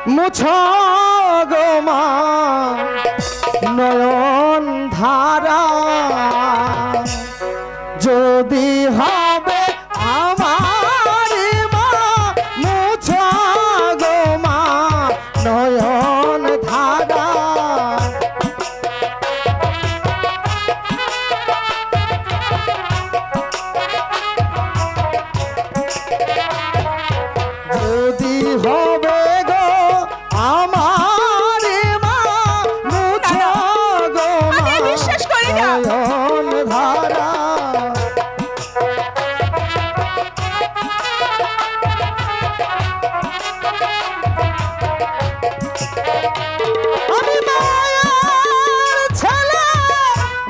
মুছো গো মা নয়ন ধারা যদি হবে আমার মা মুছো গো মা নয়ন ধারা যদি হবে গো আমার মা মুছো গো মা বিশ্বাস করি না নয়ন ধারা আমি মায়ের ছেলে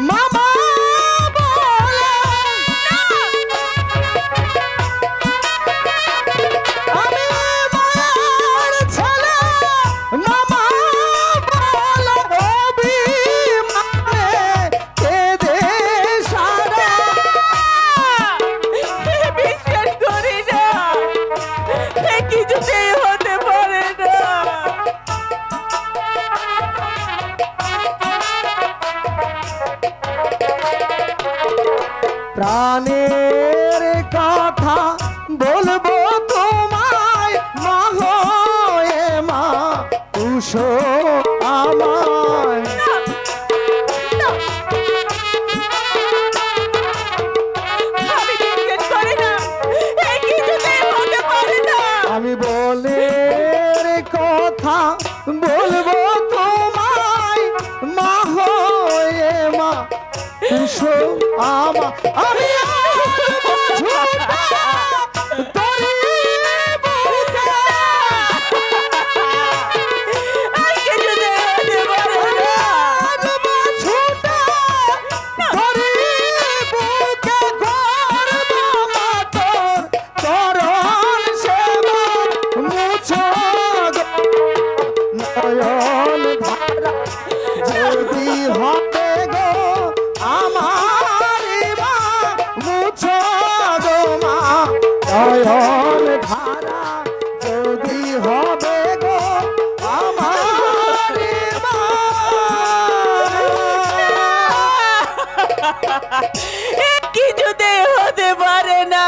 মামা বলে আমি মায়ের ছেলে মামা বলে অভিমানে কেঁদে সারা বিশ্বাস করি না কিছুতেই হতে পারে না প্রাণের কথা বলবো তোমায় মা হয়ে মা উষো আমায় আমি বিশ্বাস করি না কিছুতেই হতে পারে না আমি বলে কথা বলবো তোমায় মা হয়ে মা উষো আমা আমি যদি হবে গো আমার মা মুছো গো মা নয়ন ধারা যদি হবে গো আমার মা কিছুতেই হতে পারে না